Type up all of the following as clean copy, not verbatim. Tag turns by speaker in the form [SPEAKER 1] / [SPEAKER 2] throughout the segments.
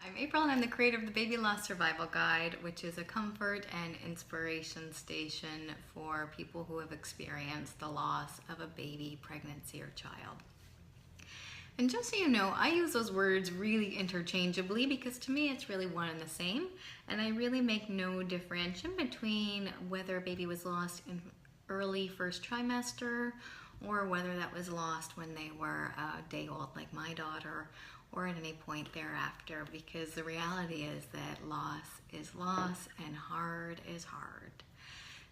[SPEAKER 1] I'm April and I'm the creator of the Baby Loss Survival Guide, which is a comfort and inspiration station for people who have experienced the loss of a baby, pregnancy, or child. And just so you know, I use those words really interchangeably because to me it's really one and the same, and I really make no differentiation between whether a baby was lost in early first trimester or whether that was lost when they were a day old like my daughter, or at any point thereafter, because the reality is that loss is loss and hard is hard.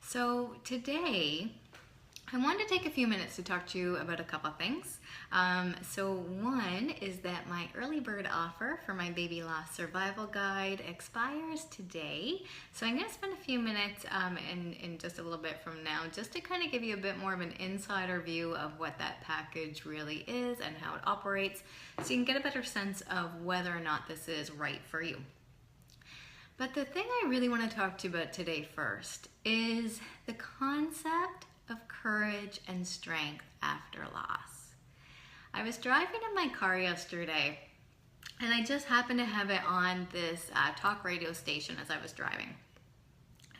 [SPEAKER 1] So today, I wanted to take a few minutes to talk to you about a couple of things. So one is that my early bird offer for my Baby Loss Survival Guide expires today. So I'm going to spend a few minutes in just a little bit from now just to kind of give you a bit more of an insider view of what that package really is and how it operates, so you can get a better sense of whether or not this is right for you. But the thing I really want to talk to you about today first is the concept of courage and strength after loss. I was driving in my car yesterday and I just happened to have it on this talk radio station as I was driving.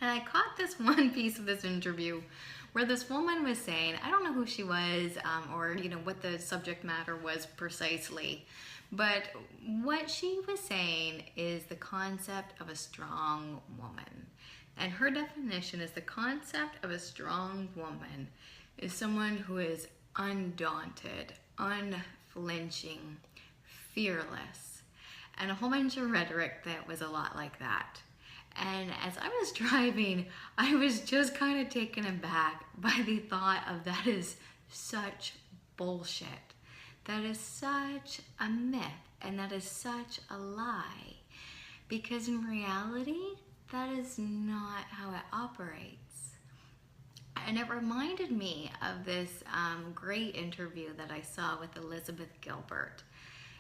[SPEAKER 1] And I caught this one piece of this interview where this woman was saying, I don't know who she was or what the subject matter was precisely, but what she was saying is the concept of a strong woman. And her definition is the concept of a strong woman is someone who is undaunted, unflinching, fearless, and a whole bunch of rhetoric that was a lot like that. And as I was driving, I was just kind of taken aback by the thought of that is such bullshit. That is such a myth, and that is such a lie. Because in reality, that is not how it operates. And it reminded me of this great interview that I saw with Elizabeth Gilbert.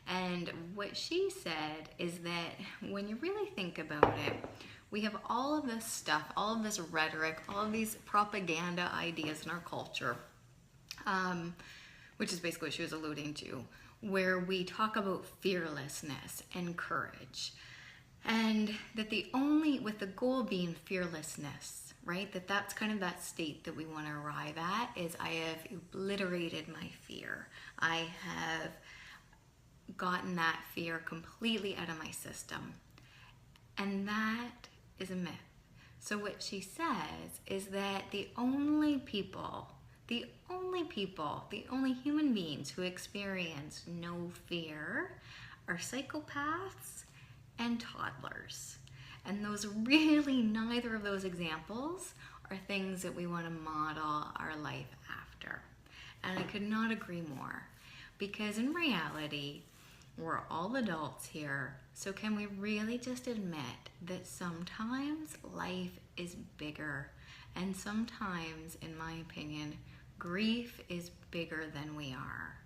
[SPEAKER 1] And what she said is that when you really think about it, we have all of this stuff, all of this rhetoric, all of these propaganda ideas in our culture, which is basically what she was alluding to, where we talk about fearlessness and courage. And that with the goal being fearlessness, right? That's kind of that state that we want to arrive at, is I have obliterated my fear. I have gotten that fear completely out of my system. And that is a myth. So what she says is that the only human beings who experience no fear are psychopaths and toddlers. And those really, neither of those examples are things that we want to model our life after. And I could not agree more, because in reality, we're all adults here. So can we really just admit that sometimes life is bigger, and sometimes, in my opinion, grief is bigger than we are.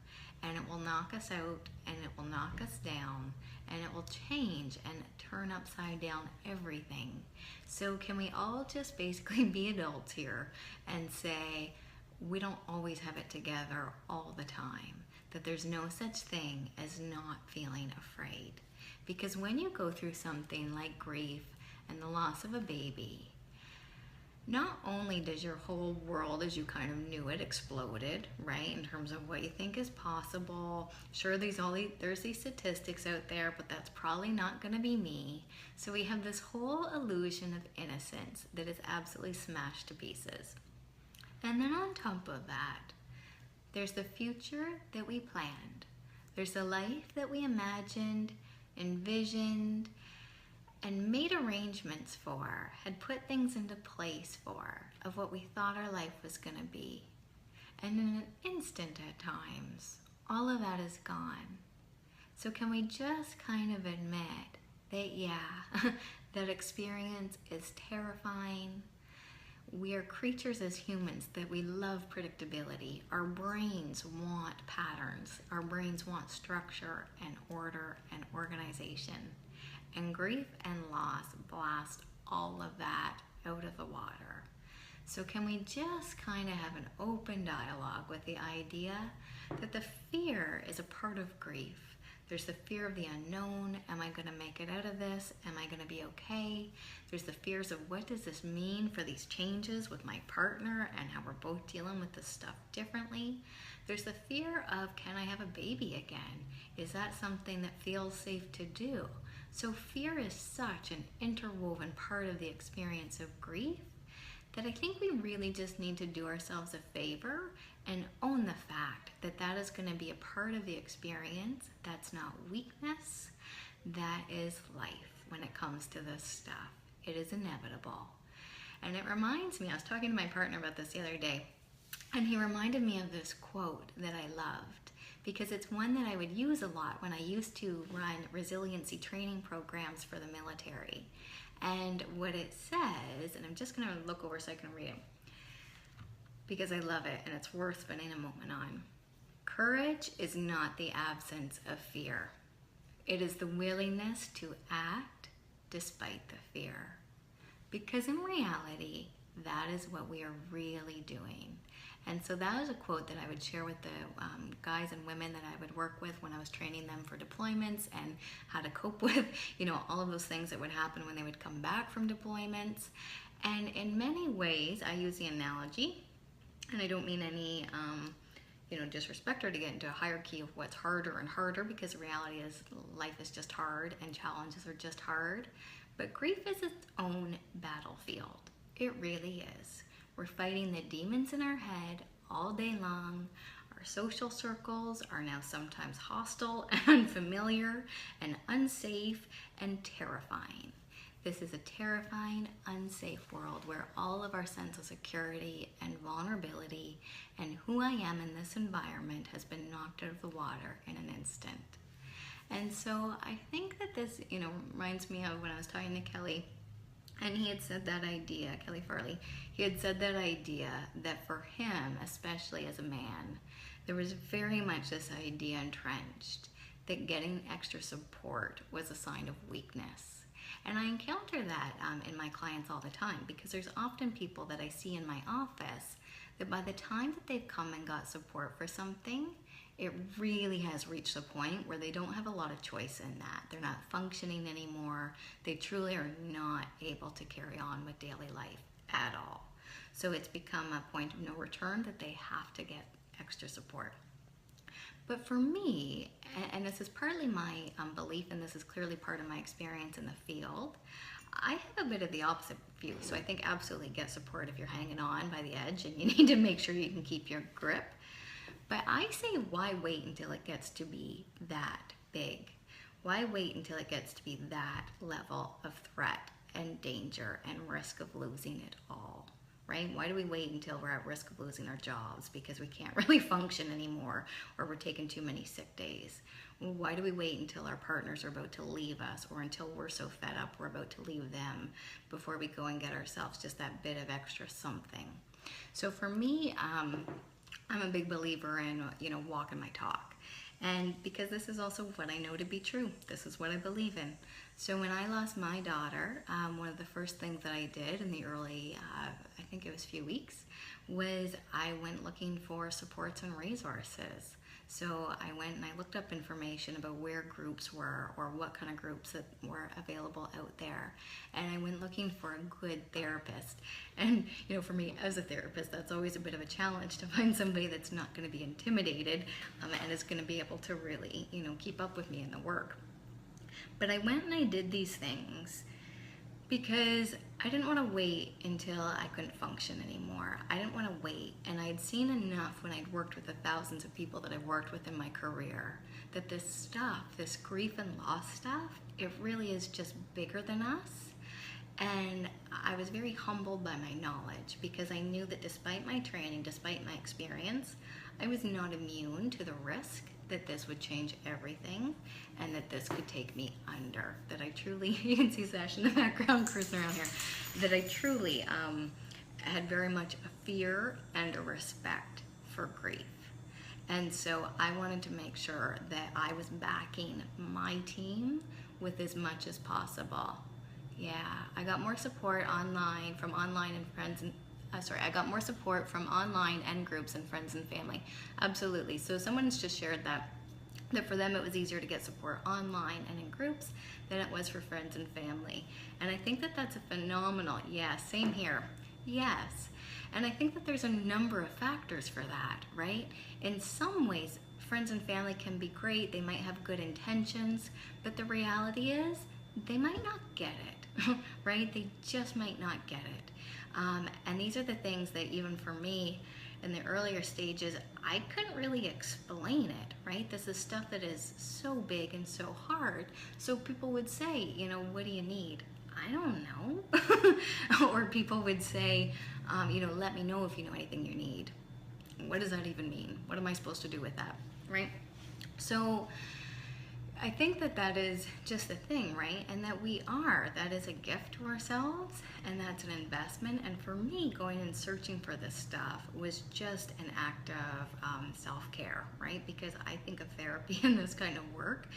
[SPEAKER 1] And it will knock us out, and it will knock us down, and it will change and turn upside down everything. So can we all just basically be adults here and say we don't always have it together all the time, that there's no such thing as not feeling afraid? Because when you go through something like grief and the loss of a baby, not only does your whole world as you kind of knew it exploded, right, in terms of what you think is possible. Sure, there's these statistics out there, but that's probably not going to be me. So we have this whole illusion of innocence that is absolutely smashed to pieces. And then on top of that, there's the future that we planned. There's the life that we imagined, envisioned, and made arrangements for, had put things into place for, of what we thought our life was going to be. And in an instant at times, all of that is gone. So can we just kind of admit that, yeah, that experience is terrifying. We are creatures as humans that we love predictability. Our brains want patterns. Our brains want structure and order and organization. And grief and loss blast all of that out of the water. So can we just kind of have an open dialogue with the idea that the fear is a part of grief, There's the fear of the unknown. Am I going to make it out of this? Am I going to be okay? There's the fears of what does this mean for these changes with my partner and how we're both dealing with this stuff differently. There's the fear of, can I have a baby again? Is that something that feels safe to do? So fear is such an interwoven part of the experience of grief that I think we really just need to do ourselves a favor and own the fact that that is going to be a part of the experience. That's not weakness. That is life when it comes to this stuff. It is inevitable. And it reminds me, I was talking to my partner about this the other day, and he reminded me of this quote that I loved, because it's one that I would use a lot when I used to run resiliency training programs for the military. And what it says, and I'm just going to look over so I can read it, because I love it and it's worth spending a moment on. Courage is not the absence of fear. It is the willingness to act despite the fear. Because in reality, that is what we are really doing. And so that was a quote that I would share with the guys and women that I would work with when I was training them for deployments and how to cope with, all of those things that would happen when they would come back from deployments. And in many ways, I use the analogy, and I don't mean any, disrespect or to get into a hierarchy of what's harder and harder, because the reality is life is just hard and challenges are just hard. But grief is its own battlefield. It really is. We're fighting the demons in our head all day long. Our social circles are now sometimes hostile and unfamiliar and unsafe and terrifying. This is a terrifying, unsafe world where all of our sense of security and vulnerability and who I am in this environment has been knocked out of the water in an instant. And so I think that this, reminds me of when I was talking to Kelly, and he had said that idea, Kelly Farley, he had said that idea that for him, especially as a man, there was very much this idea entrenched that getting extra support was a sign of weakness. And I encounter that in my clients all the time, because there's often people that I see in my office that by the time that they've come and got support for something, it really has reached a point where they don't have a lot of choice in that. They're not functioning anymore. They truly are not able to carry on with daily life at all. So it's become a point of no return that they have to get extra support. But for me, and this is partly my belief, and this is clearly part of my experience in the field, I have a bit of the opposite view. So I think absolutely get support if you're hanging on by the edge and you need to make sure you can keep your grip. But I say, why wait until it gets to be that big? Why wait until it gets to be that level of threat and danger and risk of losing it all, right? Why do we wait until we're at risk of losing our jobs because we can't really function anymore, or we're taking too many sick days? Why do we wait until our partners are about to leave us, or until we're so fed up we're about to leave them, before we go and get ourselves just that bit of extra something? So for me, I'm a big believer in, walking my talk. And because this is also what I know to be true. This is what I believe in. So when I lost my daughter, one of the first things that I did in the early, I think it was a few weeks, was I went looking for supports and resources. So I went and I looked up information about where groups were, or what kind of groups that were available out there. And I went looking for a good therapist. And, for me as a therapist, that's always a bit of a challenge to find somebody that's not going to be intimidated and is going to be able to really, keep up with me in the work. But I went and I did these things because I didn't want to wait until I couldn't function anymore. I didn't want to wait. And I'd seen enough when I'd worked with the thousands of people that I've worked with in my career, that this stuff, this grief and loss stuff, it really is just bigger than us. And I was very humbled by my knowledge, because I knew that despite my training, despite my experience, I was not immune to the risk that this would change everything and that this could take me under. That I truly, you can see Sash in the background cruising around here, that I truly had very much a fear and a respect for grief. And so I wanted to make sure that I was backing my team with as much as possible. Yeah, I got more support online from online and friends and I got more support from online and groups and friends and family. Absolutely. So someone's just shared that that for them it was easier to get support online and in groups than it was for friends and family. And I think that that's a phenomenal, yeah, same here, yes. And I think that there's a number of factors for that, right? In some ways, friends and family can be great, they might have good intentions, but the reality is they might not get it, right? They just might not get it. And these are the things that even for me, in the earlier stages, I couldn't really explain it, right? This is stuff that is so big and so hard. So people would say, you know, what do you need? I don't know. Or people would say, you know, let me know if you know anything you need. What does that even mean? What am I supposed to do with that, right? So I think that that is just the thing, right? And that that is a gift to ourselves, and that's an investment. And for me, going and searching for this stuff was just an act of self-care, right? Because I think of therapy and this kind of work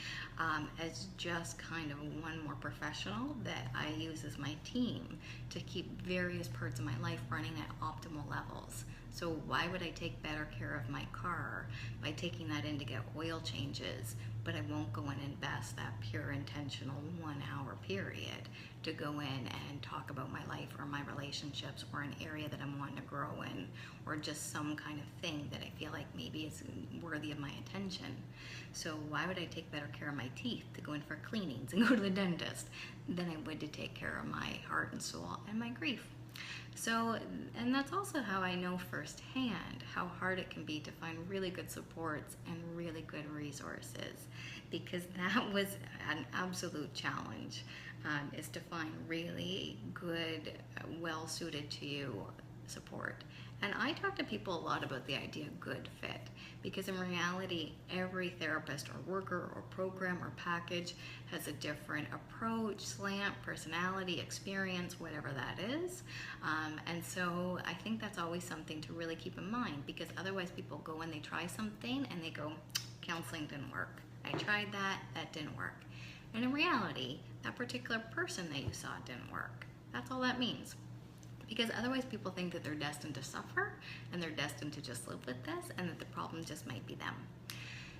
[SPEAKER 1] as just kind of one more professional that I use as my team to keep various parts of my life running at optimal levels. So why would I take better care of my car by taking that in to get oil changes, but I won't go and invest that pure intentional 1 hour period to go in and talk about my life or my relationships or an area that I'm wanting to grow in, or just some kind of thing that I feel like maybe is worthy of my attention. So why would I take better care of my teeth to go in for cleanings and go to the dentist than I would to take care of my heart and soul and my grief? So, and that's also how I know firsthand how hard it can be to find really good supports and really good resources, because that was an absolute challenge, is to find really good, well-suited to you support. And I talk to people a lot about the idea of good fit, because in reality, every therapist or worker or program or package has a different approach, slant, personality, experience, whatever that is. And so I think that's always something to really keep in mind, because otherwise people go and they try something and they go, counseling didn't work. I tried that, that didn't work. And in reality, that particular person that you saw didn't work. That's all that means. Because otherwise people think that they're destined to suffer and they're destined to just live with this, and that the problem just might be them.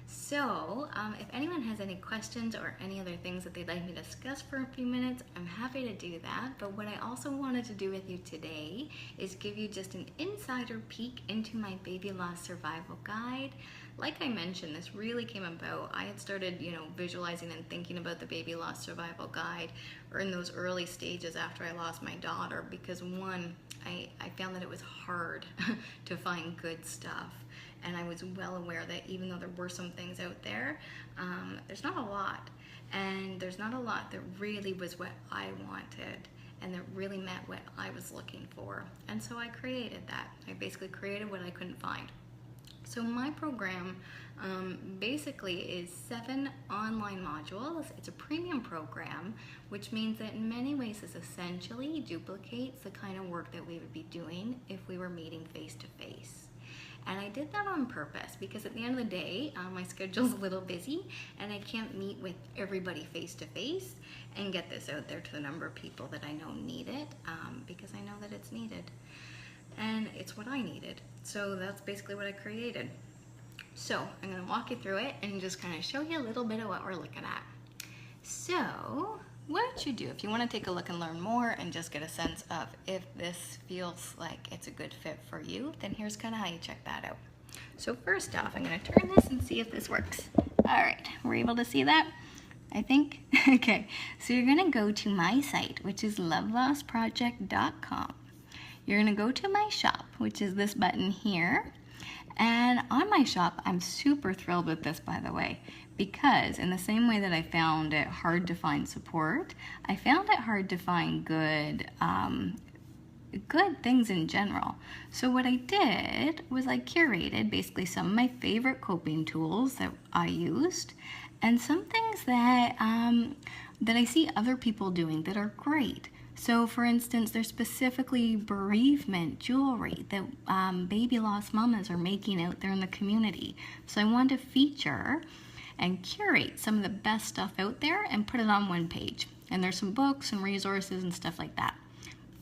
[SPEAKER 1] So if anyone has any questions or any other things that they'd like me to discuss for a few minutes, I'm happy to do that. But what I also wanted to do with you today is give you just an insider peek into my baby loss survival guide. Like I mentioned, this really came about. I had started, visualizing and thinking about the baby loss survival guide or in those early stages after I lost my daughter, because one, I found that it was hard to find good stuff. And I was well aware that even though there were some things out there, there's not a lot. And there's not a lot that really was what I wanted and that really met what I was looking for. And so I created that. I basically created what I couldn't find. So my program basically is 7 online modules. It's a premium program, which means that in many ways this essentially duplicates the kind of work that we would be doing if we were meeting face-to-face. And I did that on purpose because at the end of the day, my schedule's a little busy and I can't meet with everybody face-to-face and get this out there to the number of people that I know need it, because I know that it's needed. And it's what I needed. So that's basically what I created. So I'm going to walk you through it and just kind of show you a little bit of what we're looking at. So what don't you do if you want to take a look and learn more and just get a sense of if this feels like it's a good fit for you, then here's kind of how you check that out. So first off, I'm going to turn this and see if this works. All right, we're able to see that, I think. Okay, so you're going to go to my site, which is lovelossproject.com. You're going to go to my shop, which is this button here. And on my shop, I'm super thrilled with this, by the way, because in the same way that I found it hard to find support, I found it hard to find good things in general. So what I did was I curated basically some of my favorite coping tools that I used and some things that, that I see other people doing that are great. So for instance, there's specifically bereavement jewelry that baby loss mamas are making out there in the community. So I wanted to feature and curate some of the best stuff out there and put it on one page. And there's some books and resources and stuff like that.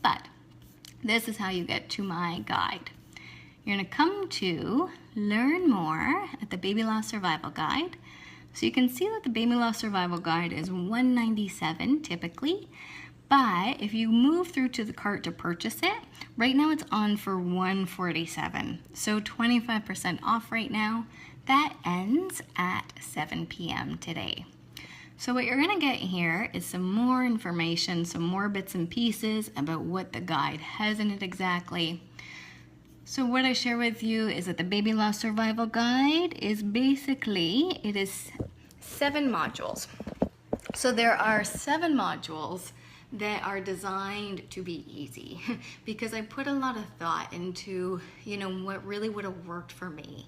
[SPEAKER 1] But this is how you get to my guide. You're gonna come to Learn More at the Baby Loss Survival Guide. So you can see that the baby loss survival guide is $197 typically, but if you move through to the cart to purchase it, right now it's on for $147. So 25% off right now. That ends at 7 p.m. today. So what you're gonna get here is some more information, some more bits and pieces about what the guide has in it exactly. So what I share with you is that the baby loss survival guide is basically, it is 7 modules. So there are 7 modules that are designed to be easy because I put a lot of thought into, what really would have worked for me.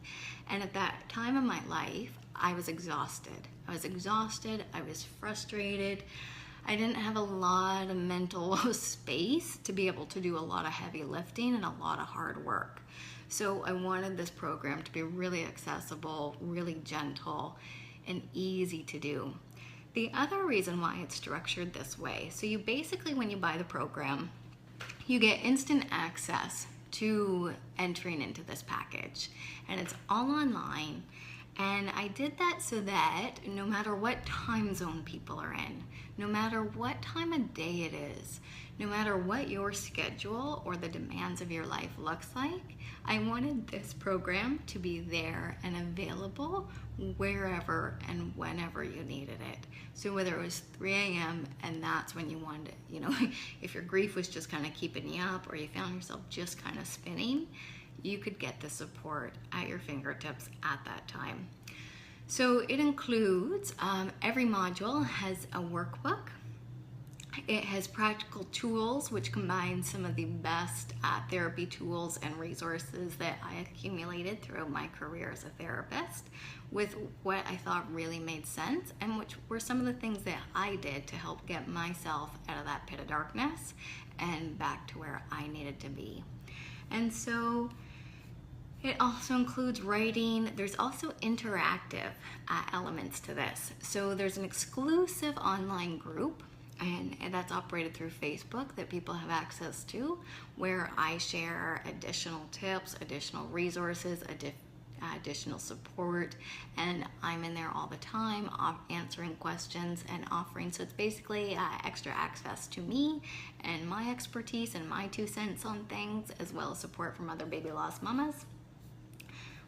[SPEAKER 1] And at that time of my life, I was exhausted. I was frustrated. I didn't have a lot of mental space to be able to do a lot of heavy lifting and a lot of hard work. So I wanted this program to be really accessible, really gentle, and easy to do. The other reason why it's structured this way, so you basically, when you buy the program, you get instant access to entering into this package, and it's all online. And I did that so that no matter what time zone people are in, no matter what time of day it is, no matter what your schedule or the demands of your life looks like, I wanted this program to be there and available wherever and whenever you needed it. So whether it was 3 a.m. and that's when you wanted it, if your grief was just kind of keeping you up or you found yourself just kind of spinning, you could get the support at your fingertips at that time. So it includes, every module has a workbook. It has practical tools, which combine some of the best therapy tools and resources that I accumulated throughout my career as a therapist with what I thought really made sense and which were some of the things that I did to help get myself out of that pit of darkness and back to where I needed to be. And so it also includes writing. There's also interactive elements to this. So there's an exclusive online group, and that's operated through Facebook that people have access to, where I share additional tips, additional resources, additional support, and I'm in there all the time answering questions and offering. So it's basically extra access to me and my expertise and my 2 cents on things, as well as support from other baby loss mamas.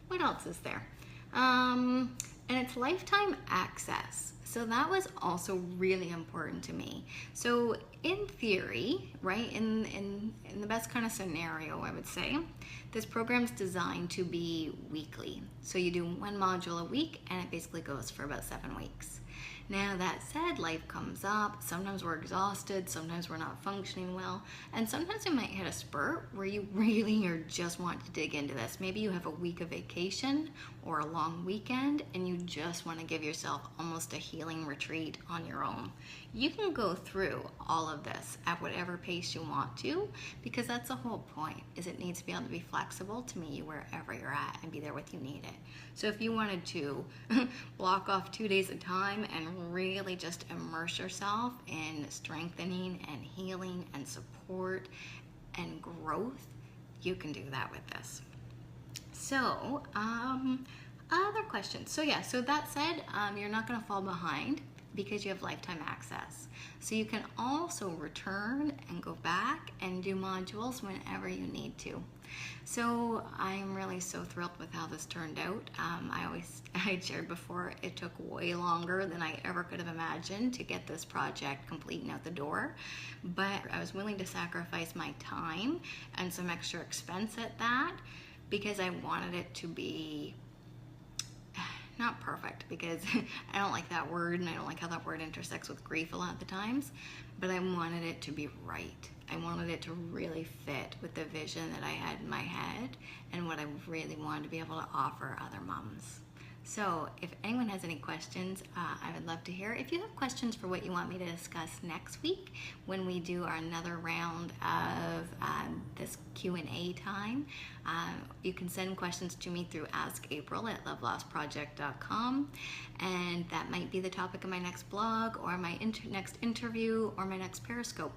[SPEAKER 1] What else is there? And it's lifetime access. So that was also really important to me. So in theory, right, in the best kind of scenario, I would say, this program's designed to be weekly. So you do 1 module a week and it basically goes for about 7 weeks. Now that said, life comes up. Sometimes we're exhausted, sometimes we're not functioning well, and sometimes you might hit a spurt where you really just want to dig into this. Maybe you have a week of vacation or a long weekend and you just want to give yourself almost a healing retreat on your own. You can go through all of this at whatever pace you want to, because that's the whole point, is it needs to be able to be flexible to meet you wherever you're at and be there when you need it. So if you wanted to block off 2 days at a time and really just immerse yourself in strengthening and healing and support and growth, you can do that with this. So, other questions. So that said, you're not going to fall behind because you have lifetime access. So you can also return and go back and do modules whenever you need to. So I'm really so thrilled with how this turned out. I shared before, it took way longer than I ever could have imagined to get this project complete and out the door, but I was willing to sacrifice my time and some extra expense at that because I wanted it to be not perfect, because I don't like that word and I don't like how that word intersects with grief a lot of the times, but I wanted it to be right. I wanted it to really fit with the vision that I had in my head and what I really wanted to be able to offer other moms. So if anyone has any questions, I would love to hear. If you have questions for what you want me to discuss next week when we do our another round of this Q&A time, you can send questions to me through askapril@lovelossproject.com, and that might be the topic of my next blog or my next interview or my next Periscope.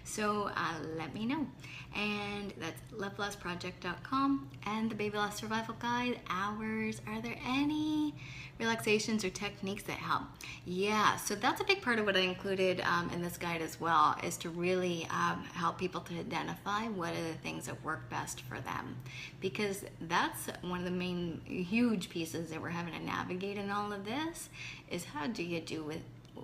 [SPEAKER 1] So let me know. And that's lovelossproject.com and the Baby Loss Survival Guide hours. Are there any any relaxations or techniques that help? Yeah, so that's a big part of what I included in this guide as well, is to really help people to identify what are the things that work best for them, because that's one of the main huge pieces that we're having to navigate in all of this, is how do you do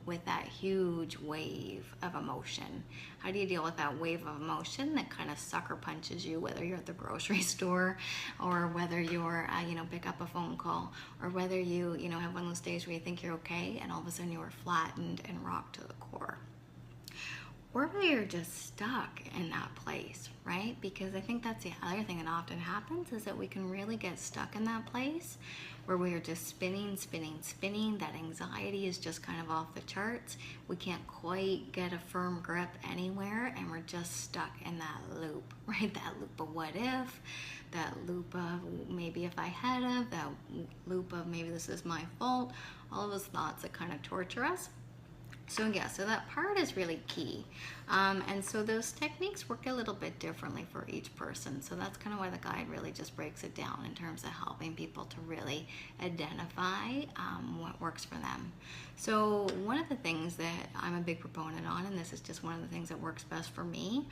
[SPEAKER 1] with that huge wave of emotion? How do you deal with that wave of emotion that kind of sucker punches you, whether you're at the grocery store or whether you're, pick up a phone call, or whether you have one of those days where you think you're okay and all of a sudden you are flattened and rocked to the core. Or whether you're just stuck in that place, right? Because I think that's the other thing that often happens, is that we can really get stuck in that place where we are just spinning. That anxiety is just kind of off the charts. We can't quite get a firm grip anywhere, and we're just stuck in that loop, right? That loop of what if, that loop of maybe if I had of, that loop of maybe this is my fault, all of those thoughts that kind of torture us. So yeah, so that part is really key. And so those techniques work a little bit differently for each person. So that's kind of why the guide really just breaks it down in terms of helping people to really identify what works for them. So one of the things that I'm a big proponent on, and this is just one of the things that works best for me,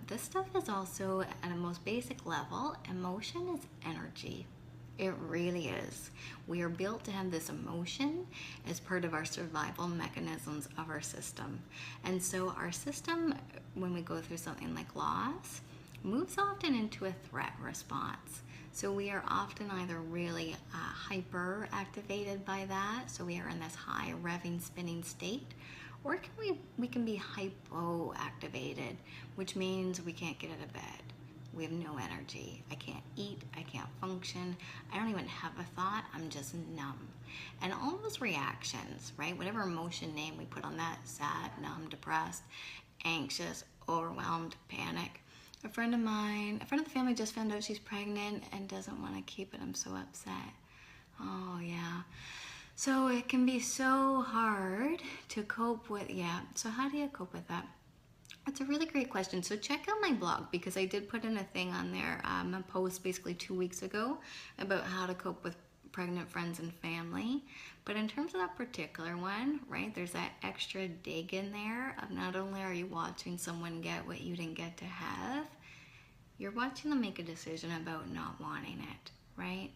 [SPEAKER 1] this stuff is also at a most basic level, emotion is energy. It really is. We are built to have this emotion as part of our survival mechanisms of our system. And so our system, when we go through something like loss, moves often into a threat response. So we are often either really hyper activated by that, so we are in this high revving spinning state, or we can be hypo activated, which means we can't get out of bed. We have no energy. I can't eat, I can't function, I don't even have a thought, I'm just numb. And all those reactions, right, whatever emotion name we put on that, sad, numb, depressed, anxious, overwhelmed, panic. A friend of the family just found out she's pregnant and doesn't want to keep it, I'm so upset. Oh yeah. So it can be so hard to cope with, so how do you cope with that? That's a really great question. So check out my blog, because I did put in a thing on there, a post basically 2 weeks ago about how to cope with pregnant friends and family. But in terms of that particular one, right, there's that extra dig in there of not only are you watching someone get what you didn't get to have, you're watching them make a decision about not wanting it, right?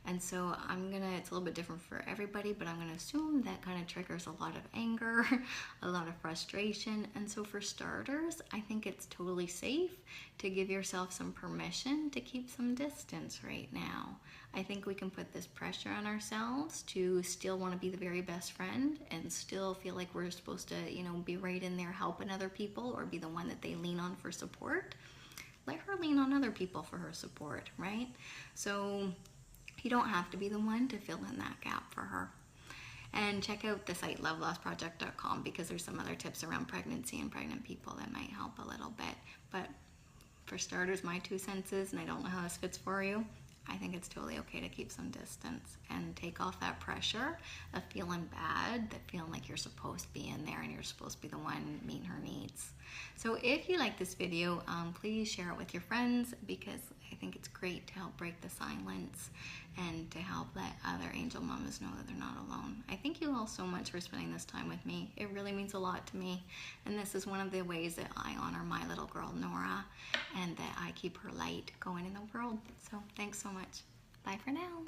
[SPEAKER 1] And so it's a little bit different for everybody, but I'm gonna assume that kind of triggers a lot of anger, a lot of frustration. And so for starters, I think it's totally safe to give yourself some permission to keep some distance right now. I think we can put this pressure on ourselves to still want to be the very best friend and still feel like we're supposed to, be right in there helping other people or be the one that they lean on for support. Let her lean on other people for her support, right? So you don't have to be the one to fill in that gap for her. And check out the site lovelossproject.com, because there's some other tips around pregnancy and pregnant people that might help a little bit. But for starters, my 2 cents is, and I don't know how this fits for you, I think it's totally okay to keep some distance and take off that pressure of feeling bad, that feeling like you're supposed to be in there and you're supposed to be the one meeting her needs. So if you like this video, please share it with your friends, because I think it's great to help break the silence and to help let other angel mamas know that they're not alone. I thank you all so much for spending this time with me. It really means a lot to me. And this is one of the ways that I honor my little girl, Nora, and that I keep her light going in the world. So thanks so much. Bye for now.